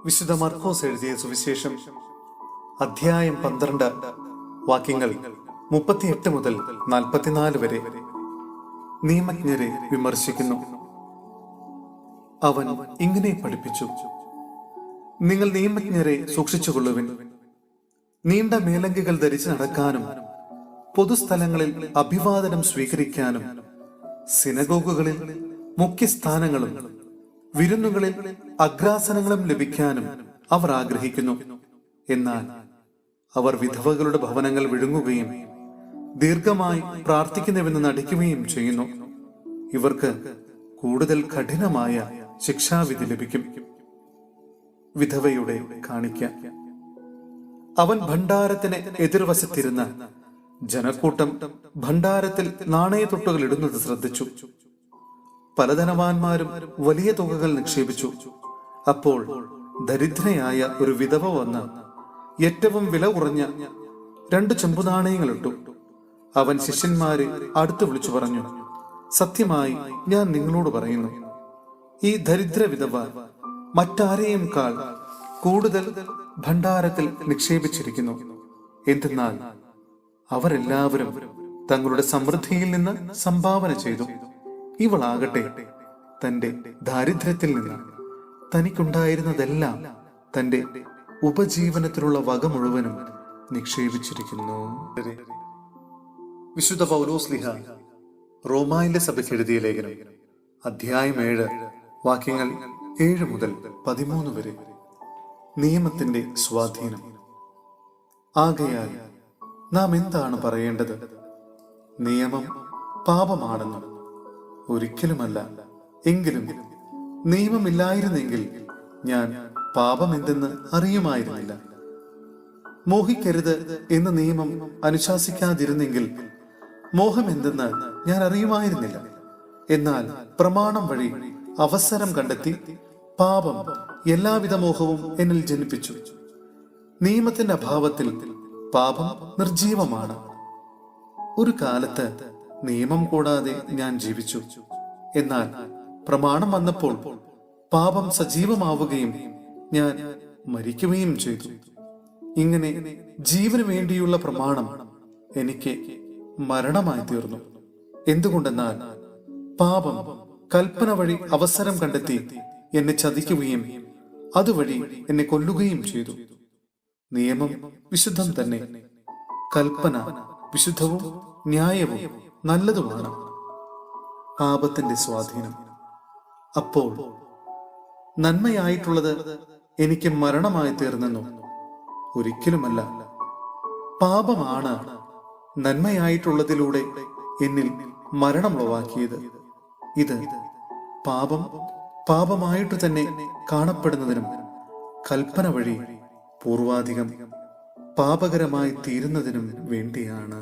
വിശുദ്ധ മർക്കോസ് എഴുതിയ സുവിശേഷം അധ്യായം 12 വാക്യങ്ങൾ 38 മുതൽ 44 വരെ. നിയമജ്ഞരെ വിമർശിക്കുന്നു. അവൻ ഇങ്ങനെ പഠിപ്പിച്ചു: നിങ്ങൾ നിയമജ്ഞരെ സൂക്ഷിച്ചുകൊള്ളുവിൻ. നീണ്ട മേലങ്കികൾ ധരിച്ച് നടക്കാനും പൊതുസ്ഥലങ്ങളിൽ അഭിവാദനം സ്വീകരിക്കാനും സിനഗോഗുകളിൽ മുഖ്യസ്ഥാനങ്ങളും വിരുന്നുകളിൽ അഗ്രാസനങ്ങളും ലഭിക്കാനും അവർ ആഗ്രഹിക്കുന്നു. എന്നാൽ അവർ വിധവകളുടെ ഭവനങ്ങൾ വിഴുങ്ങുകയും ദീർഘമായി പ്രാർത്ഥിക്കുന്നുവെന്ന് നടിക്കുകയും ചെയ്യുന്നു. ഇവർക്ക് കൂടുതൽ കഠിനമായ ശിക്ഷാവിധി ലഭിക്കും. വിധവയുടെ കാണിക്ക. അവൻ ഭണ്ഡാരത്തിന് എതിർവശത്തിരുന്ന ജനക്കൂട്ടം ഭണ്ഡാരത്തിൽ നാണയത്തൊട്ടുകൾ ഇടുന്നത് ശ്രദ്ധിച്ചു. പല ധനവാന്മാരും വലിയ തുകകൾ നിക്ഷേപിച്ചു. അപ്പോൾ ദരിദ്രയായ ഒരു വിധവ വന്ന് ഏറ്റവും വില കുറഞ്ഞ 2 ചെമ്പുനാണയങ്ങൾ ഇട്ടു. അവൻ ശിഷ്യന്മാരെ അടുത്ത് വിളിച്ചു പറഞ്ഞു: സത്യമായി ഞാൻ നിങ്ങളോട് പറയുന്നു, ഈ ദരിദ്ര വിധവ മറ്റാരെയും കാൾ കൂടുതൽ ഭണ്ഡാരത്തിൽ നിക്ഷേപിച്ചിരിക്കുന്നു. എന്തെന്നാൽ അവരെല്ലാവരും തങ്ങളുടെ സമൃദ്ധിയിൽ നിന്ന് സംഭാവന ചെയ്തു. ഇവളാകട്ടെ തന്റെ ദാരിദ്ര്യത്തിൽ നിന്ന് തനിക്കുണ്ടായിരുന്നതെല്ലാം തന്റെ ഉപജീവനത്തിനുള്ള വക മുഴുവനും നിക്ഷേപിച്ചിരിക്കുന്നു. വിശുദ്ധ പൗലോസ്ലീഹ റോമായിലെ സഭയ്ക്ക് എഴുതിയ ലേഖനം അധ്യായം 7 വാക്യങ്ങൾ 7 മുതൽ 13 വരെ. നിയമത്തിന്റെ സ്വാധീനം. ആകയാൽ നാം എന്താണ് പറയേണ്ടത്? നിയമം പാപമാണെന്ന്? ഒരിക്കലുമല്ല. എങ്കിലും നിയമമില്ലായിരുന്നെങ്കിൽ ഞാൻ പാപം എന്തെന്ന് അറിയുമായിരുന്നില്ല. മോഹിക്കരുത് എന്ന് നിയമം അനുശാസിക്കാതിരുന്നെങ്കിൽ മോഹം എന്തെന്ന് ഞാൻ അറിയുമായിരുന്നില്ല. എന്നാൽ പ്രമാണം വഴി അവസരം കണ്ടെത്തി പാപം എല്ലാവിധ മോഹവും എന്നിൽ ജനിപ്പിച്ചു. നിയമത്തിന്റെ അഭാവത്തിൽ പാപം നിർജീവമാണ്. ഒരു കാലത്ത് നിയമം കൂടാതെ ഞാൻ ജീവിച്ചു. എന്നാൽ പ്രമാണം വന്നപ്പോൾ പാപം സജീവമാവുകയും ഞാൻ മരിക്കുകയും ചെയ്തു. ഇങ്ങനെ ജീവന് വേണ്ടിയുള്ള പ്രമാണം എനിക്ക് മരണമായി തീർന്നു. എന്തുകൊണ്ടെന്നാൽ പാപം കൽപ്പന വഴി അവസരം കണ്ടെത്തി എന്നെ ചതിക്കുകയും അതുവഴി എന്നെ കൊല്ലുകയും ചെയ്തു. നിയമം വിശുദ്ധം തന്നെ, കൽപ്പന വിശുദ്ധവും ന്യായവും നല്ലതുമാണ്. പാപത്തിന്റെ സ്വാധീനം. അപ്പോൾ നന്മയായിട്ടുള്ളത് എനിക്ക് മരണമായി തീർന്നെന്നോ? ഒരിക്കലുമല്ല. പാപമാണ് നന്മയായിട്ടുള്ളതിലൂടെ എന്നിൽ മരണം ഉളവാക്കിയത്. ഇത് പാപം പാപമായിട്ട് തന്നെ കാണപ്പെടുന്നതിനും കൽപ്പന വഴി പൂർവാധികം പാപകരമായി തീരുന്നതിനും വേണ്ടിയാണ്.